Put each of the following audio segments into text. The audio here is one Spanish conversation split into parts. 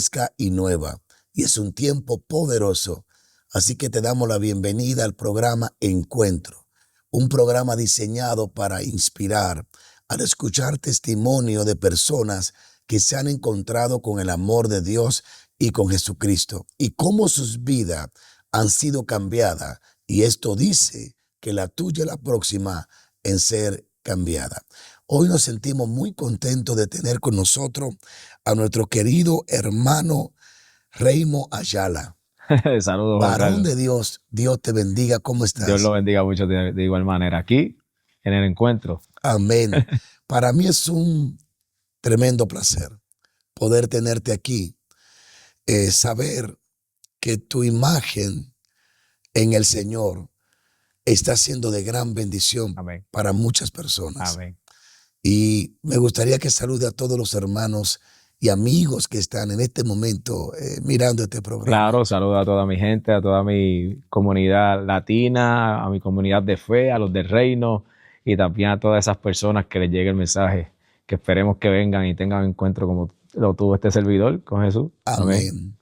fresca y nueva, y es un tiempo poderoso. Así que te damos la bienvenida al programa Encuentro, un programa diseñado para inspirar, al escuchar testimonio de personas que se han encontrado con el amor de Dios y con Jesucristo, y cómo sus vidas han sido cambiadas, y esto dice que la tuya es la próxima en ser cambiada. Hoy nos sentimos muy contentos de tener con nosotros a nuestro querido hermano Reimo Ayala. Saludos, Juan Varón Carlos. de Dios, Dios te bendiga. ¿Cómo Dios lo estás? bendiga mucho de igual manera. Aquí, en el encuentro. Amén. Para mí es un tremendo placer poder tenerte aquí, saber que tu imagen en el Señor está siendo de gran bendición Amén. para muchas personas. Amén. Y me gustaría que salude a todos los hermanos y amigos que están en este momento mirando este programa. Claro, saludo a toda mi gente, a toda mi comunidad latina, a mi comunidad de fe, a los del reino y también a todas esas personas que les llegue el mensaje, que esperemos que vengan y tengan un encuentro como lo tuvo este servidor con Jesús. Amén.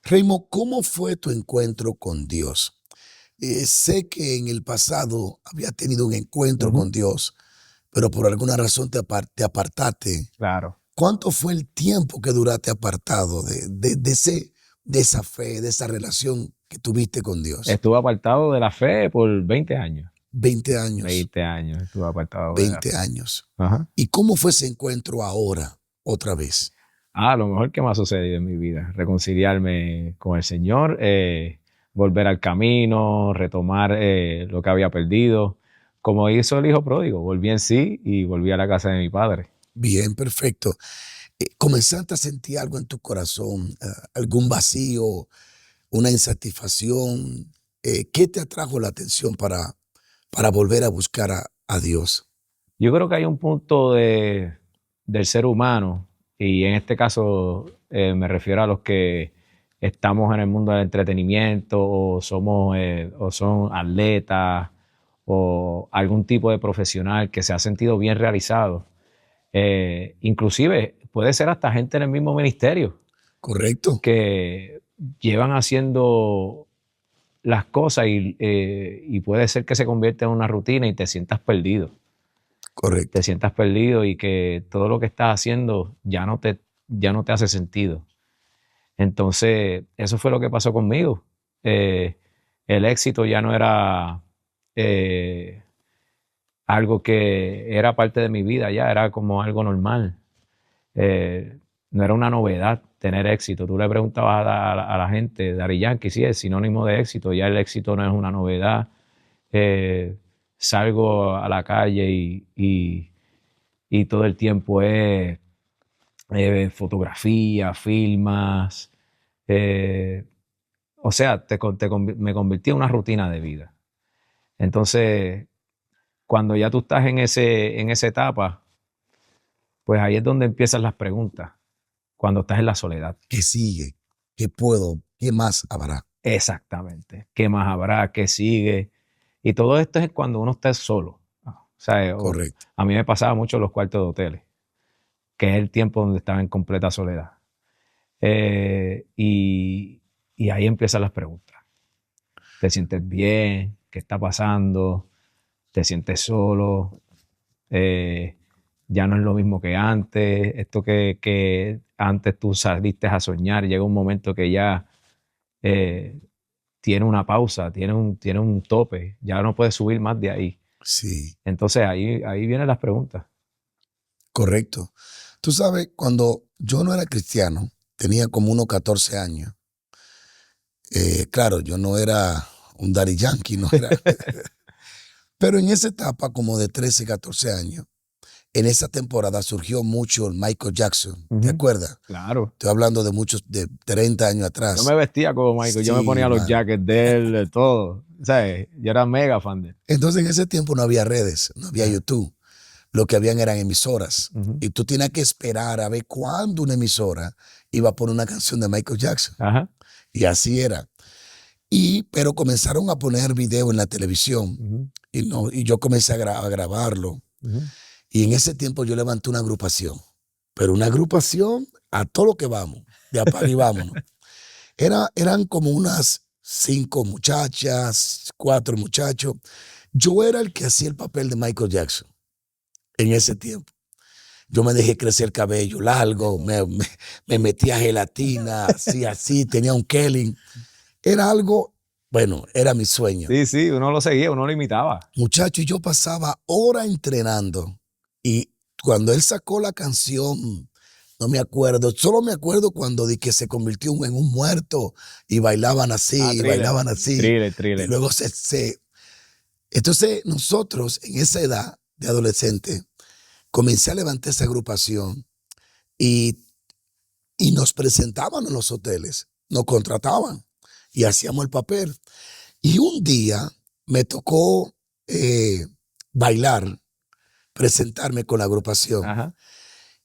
Reimo, ¿cómo fue tu encuentro con Dios? Sé que en el pasado había tenido un encuentro con Dios, pero por alguna razón te apartaste. Claro. ¿Cuánto fue el tiempo que duraste apartado de esa fe, de esa relación que tuviste con Dios? Estuve apartado de la fe por 20 años. 20 años. 20 años estuve apartado de la 20 fe. años. Ajá. ¿Y cómo fue ese encuentro ahora, otra vez? Lo mejor que me ha sucedido en mi vida, reconciliarme con el Señor, volver al camino, retomar lo que había perdido. Como hizo el hijo pródigo, volví en sí y volví a la casa de mi padre. Bien, perfecto. ¿Comenzaste a sentir algo en tu corazón, algún vacío, una insatisfacción? ¿Qué te atrajo la atención para volver a buscar a Dios? Yo creo que hay un punto del ser humano, y en este caso me refiero a los que estamos en el mundo del entretenimiento o son atletas o algún tipo de profesional que se ha sentido bien realizado. Inclusive puede ser hasta gente en el mismo ministerio. Correcto. Que llevan haciendo las cosas y puede ser que se convierta en una rutina y te sientas perdido. Correcto. Te sientas perdido y que todo lo que estás haciendo ya no te hace sentido. Entonces, eso fue lo que pasó conmigo. El éxito ya no era algo que era parte de mi vida, ya era como algo normal. No era una novedad tener éxito. Tú le preguntabas a la gente, Daddy Yankee, sí, es sinónimo de éxito. Ya el éxito no es una novedad. Salgo a la calle y todo el tiempo es fotografía, filmas. O sea, me convertí en una rutina de vida. Entonces, cuando ya tú estás en esa etapa, pues ahí es donde empiezan las preguntas. Cuando estás en la soledad. ¿Qué sigue? ¿Qué puedo? ¿Qué más habrá? Exactamente. ¿Qué más habrá? ¿Qué sigue? Y todo esto es cuando uno está solo. O sea, Correcto. A mí me pasaba mucho en los cuartos de hoteles, que es el tiempo donde estaba en completa soledad. Y ahí empiezan las preguntas. ¿Te sientes bien? ¿Qué está pasando? ¿Te sientes solo? Ya no es lo mismo que antes. Esto que antes tú saliste a soñar, llega un momento que ya tiene una pausa, tiene un tope, ya no puedes subir más de ahí. Sí. Entonces ahí vienen las preguntas. Correcto. Tú sabes, cuando yo no era cristiano, tenía como unos 14 años. Claro, yo no era un Daddy Yankee, no era. Pero en esa etapa, como de 13, 14 años, en esa temporada surgió mucho el Michael Jackson. ¿Te acuerdas? Claro. Estoy hablando de muchos, de 30 años atrás. Yo me vestía como Michael, yo me ponía los jackets de él, de todo. ¿Sabes? Yo era mega fan de él. Entonces en ese tiempo no había redes, no había YouTube. Lo que habían eran emisoras. Y tú tenías que esperar a ver cuándo una emisora iba a poner una canción de Michael Jackson. Ajá. Y así era. Pero comenzaron a poner video en la televisión. Y yo comencé a grabarlo. Y en ese tiempo yo levanté una agrupación. Pero una agrupación a todo lo que vamos. de apaga y vámonos. Eran como unas 5 muchachas, 4 muchachos. Yo era el que hacía el papel de Michael Jackson en ese tiempo. Yo me dejé crecer el cabello largo, me metía gelatina, así, tenía un Kelly. Era algo, bueno, era mi sueño. Sí, sí, uno lo seguía, uno lo imitaba. Muchacho, yo pasaba horas entrenando y cuando él sacó la canción, no me acuerdo, solo me acuerdo cuando di que se convirtió en un muerto y bailaban así, y Thriller. bailaban así. Thriller. Y luego Entonces nosotros en esa edad de adolescente comencé a levantar esa agrupación y, y nos presentaban en los hoteles, nos contrataban y hacíamos el papel. Y un día me tocó bailar, presentarme con la agrupación. Ajá.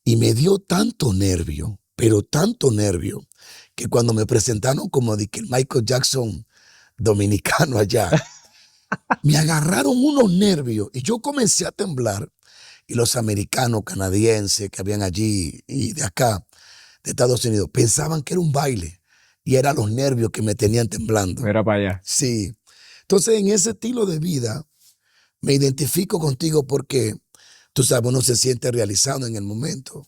Y me dio tanto nervio, pero tanto nervio, que cuando me presentaron como de que el Michael Jackson dominicano allá, me agarraron unos nervios y yo comencé a temblar. Y los americanos, canadienses que habían allí y de acá, de Estados Unidos, pensaban que era un baile y eran los nervios que me tenían temblando. Era para allá. Sí. Entonces, en ese estilo de vida, me identifico contigo porque, tú sabes, uno se siente realizado en el momento.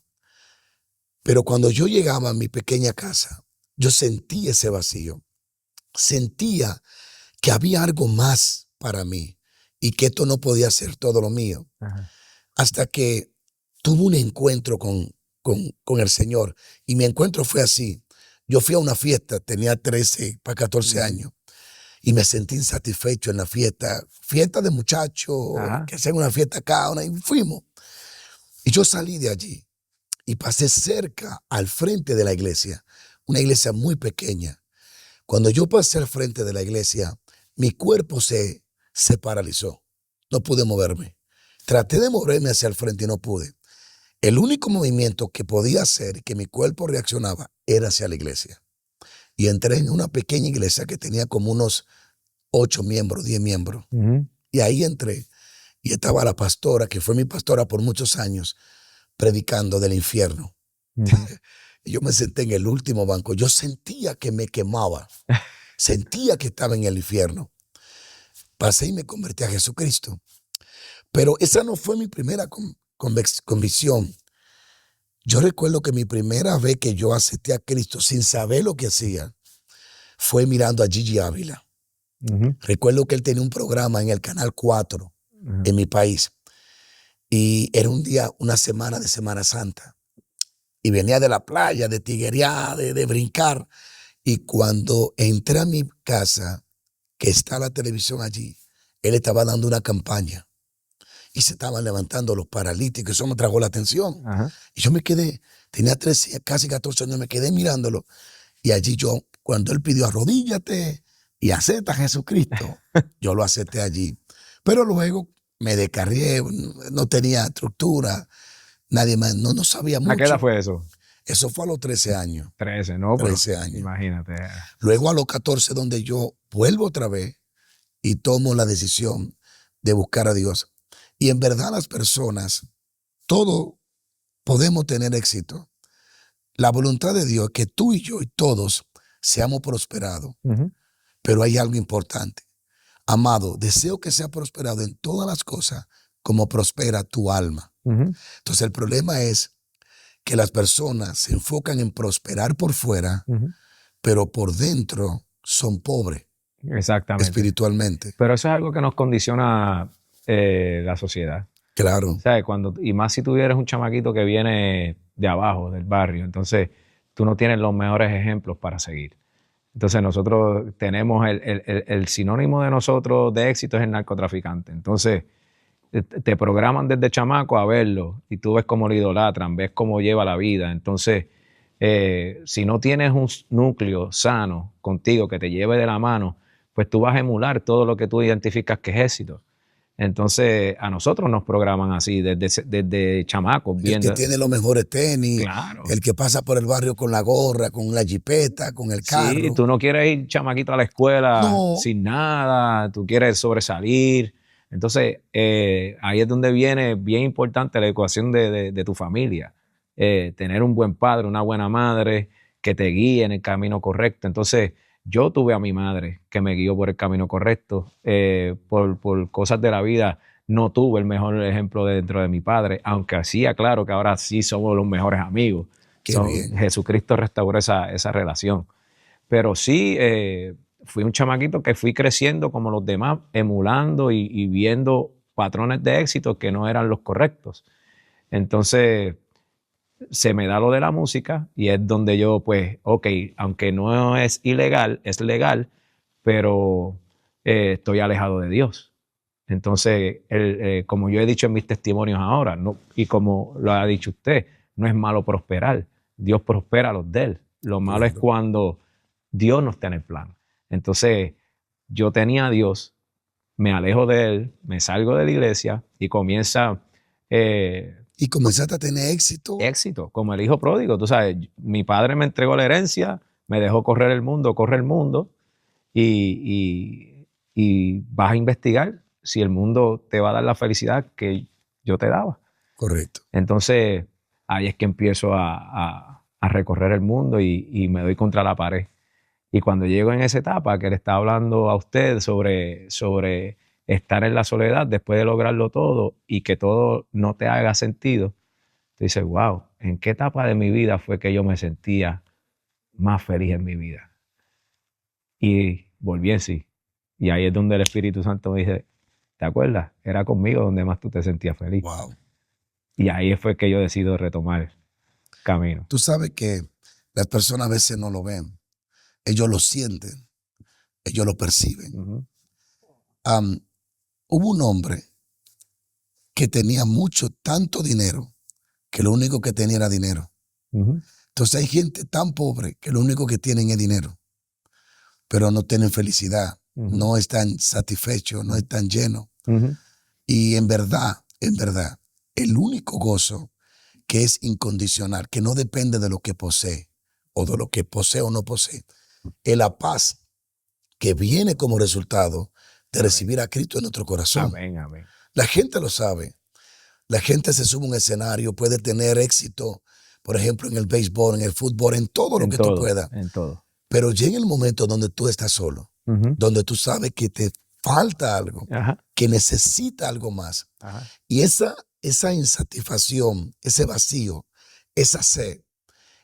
Pero cuando yo llegaba a mi pequeña casa, yo sentía ese vacío. Sentía que había algo más para mí y que esto no podía ser todo lo mío. Ajá. Hasta que tuve un encuentro con el Señor. Y mi encuentro fue así. Yo fui a una fiesta, tenía 13 para 14 años. Y me sentí insatisfecho en la fiesta de muchachos, que hacen una fiesta acá, y fuimos. Y yo salí de allí y pasé cerca al frente de la iglesia, una iglesia muy pequeña. Cuando yo pasé al frente de la iglesia, mi cuerpo se paralizó, no pude moverme. Traté de moverme hacia el frente y no pude. El único movimiento que podía hacer y que mi cuerpo reaccionaba era hacia la iglesia. Y entré en una pequeña iglesia que tenía como unos 8 miembros, 10 miembros. Y ahí entré y estaba la pastora, que fue mi pastora por muchos años, predicando del infierno. Y yo me senté en el último banco. Yo sentía que me quemaba. Sentía que estaba en el infierno. Pasé y me convertí a Jesucristo. Pero esa no fue mi primera convicción. Yo recuerdo que mi primera vez que yo acepté a Cristo sin saber lo que hacía fue mirando a Gigi Ávila. Recuerdo que él tenía un programa en el Canal 4 en mi país. Y era un día, una semana de Semana Santa. Y venía de la playa, de tiguerear, de brincar. Y cuando entré a mi casa, que está la televisión allí, él estaba dando una campaña. Y se estaban levantando los paralíticos. Eso me trajo la atención. Y yo me quedé, tenía 13, casi 14 años, me quedé mirándolo. Y allí yo, cuando él pidió arrodíllate y acepta a Jesucristo, yo lo acepté allí. Pero luego me descarrié, no tenía estructura, nadie más, no sabía mucho. ¿A qué edad fue eso? Eso fue a los 13 años. 13, ¿no? 13 años. Imagínate. Luego a los 14, donde yo vuelvo otra vez y tomo la decisión de buscar a Dios. Y en verdad las personas, todos podemos tener éxito. La voluntad de Dios es que tú y yo y todos seamos prosperados. Pero hay algo importante. Amado, deseo que sea prosperado en todas las cosas como prospera tu alma. Entonces el problema es que las personas se enfocan en prosperar por fuera, pero por dentro son pobres. Exactamente. Espiritualmente. Pero eso es algo que nos condiciona la sociedad. Claro. ¿Sabes? Y más si tú eres un chamaquito que viene de abajo, del barrio, entonces tú no tienes los mejores ejemplos para seguir. Entonces nosotros tenemos el sinónimo de nosotros de éxito es el narcotraficante. Entonces te programan desde chamaco a verlo y tú ves cómo lo idolatran, ves cómo lleva la vida. Entonces, si no tienes un núcleo sano contigo que te lleve de la mano, pues tú vas a emular todo lo que tú identificas que es éxito. Entonces, a nosotros nos programan así, desde chamacos. Viendo. El que tiene los mejores tenis, claro. El que pasa por el barrio con la gorra, con la jipeta, con el carro. Sí, tú no quieres ir chamaquito a la escuela sin nada, tú quieres sobresalir. Entonces, ahí es donde viene bien importante la ecuación de tu familia. Tener un buen padre, una buena madre, que te guíe en el camino correcto. Entonces, yo tuve a mi madre que me guió por el camino correcto. Por cosas de la vida, no tuve el mejor ejemplo dentro de mi padre, aunque hacía claro que ahora sí somos los mejores amigos. Qué bien. Jesucristo restauró esa relación. Pero sí, fui un chamaquito que fui creciendo como los demás, emulando y viendo patrones de éxito que no eran los correctos. Entonces, se me da lo de la música y es donde yo, pues, ok, aunque no es ilegal, es legal, pero estoy alejado de Dios. Entonces, como yo he dicho en mis testimonios ahora, no, y como lo ha dicho usted, no es malo prosperar. Dios prospera a los de él. Lo malo es Claro. cuando Dios no está en el plan. Entonces, yo tenía a Dios, me alejo de él, me salgo de la iglesia y comienza Y comenzaste a tener éxito. éxito, como el hijo pródigo. Tú sabes, mi padre me entregó la herencia, me dejó correr el mundo, corre el mundo y vas a investigar si el mundo te va a dar la felicidad que yo te daba. Correcto. Entonces, ahí es que empiezo a recorrer el mundo y me doy contra la pared. Y cuando llego en esa etapa que le está hablando a usted sobre estar en la soledad después de lograrlo todo y que todo no te haga sentido, te dices, wow, ¿en qué etapa de mi vida fue que yo me sentía más feliz en mi vida? Y volví en sí. Y ahí es donde el Espíritu Santo me dice, ¿te acuerdas? Era conmigo donde más tú te sentías feliz. Wow. Y ahí fue que yo decido retomar camino. Tú sabes que las personas a veces no lo ven. Ellos lo sienten. Ellos lo perciben. Uh-huh. Hubo un hombre que tenía mucho, tanto dinero, que lo único que tenía era dinero. Uh-huh. Entonces hay gente tan pobre que lo único que tienen es dinero, pero no tienen felicidad, Uh-huh. no están satisfechos, no están llenos. Uh-huh. Y en verdad, el único gozo que es incondicional, que no depende de lo que posee o de lo que posee o no posee, es la paz que viene como resultado de recibir a Cristo en nuestro corazón. Amén, amén. La gente lo sabe. La gente se sube a un escenario, puede tener éxito, por ejemplo, en el béisbol, en el fútbol, en todo lo que tú puedas. En todo. Pero llega el momento donde tú estás solo, Uh-huh. donde tú sabes que te falta algo, Ajá. que necesita algo más. Ajá. Y esa insatisfacción, ese vacío, esa sed,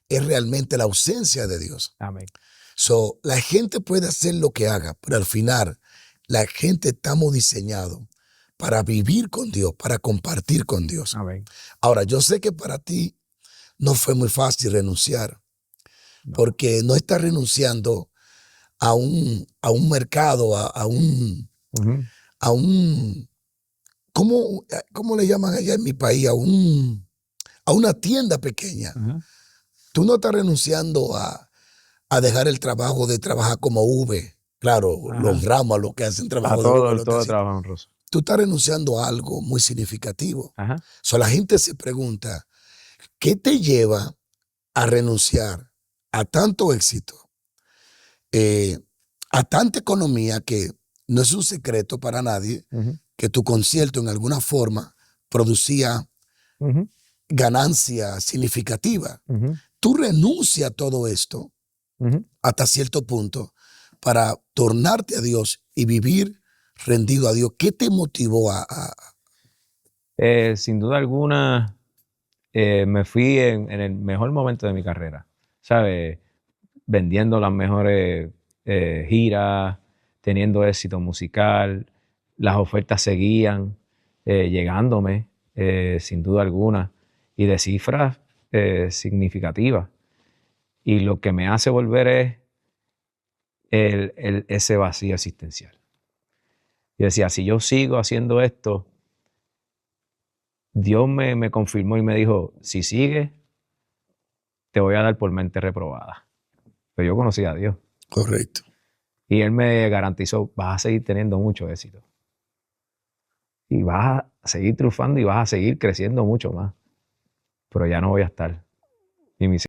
es realmente la ausencia de Dios. Amén. So, la gente puede hacer lo que haga, pero al final, la gente estamos diseñados para vivir con Dios, para compartir con Dios. Amén. Ahora, yo sé que para ti no fue muy fácil renunciar, No. porque no estás renunciando a un mercado, a un, Uh-huh. ¿cómo le llaman allá en mi país? A una tienda pequeña. Uh-huh. Tú no estás renunciando a dejar el trabajo de trabajar como V. Claro, Ajá. los ramos a los que hacen trabajo A de V. todo trabajo honroso. Tú estás renunciando a algo muy significativo. Ajá. So, la gente se pregunta, ¿qué te lleva a renunciar a tanto éxito, a tanta economía que no es un secreto para nadie, Uh-huh. que tu concierto en alguna forma producía Uh-huh. ganancia significativa? Uh-huh. Tú renuncias a todo esto Uh-huh. hasta cierto punto para tornarte a Dios y vivir rendido a Dios. ¿Qué te motivó Sin duda alguna, me fui en el mejor momento de mi carrera, ¿sabes? Vendiendo las mejores giras, teniendo éxito musical, las ofertas seguían llegándome, sin duda alguna, y de cifras significativas. Y lo que me hace volver es ese vacío existencial. Y decía, si yo sigo haciendo esto, Dios me confirmó y me dijo, si sigues, te voy a dar por mente reprobada. Pero yo conocía a Dios. Correcto. Y Él me garantizó, vas a seguir teniendo mucho éxito. Y vas a seguir triunfando y vas a seguir creciendo mucho más. Pero ya no voy a estar. Y mis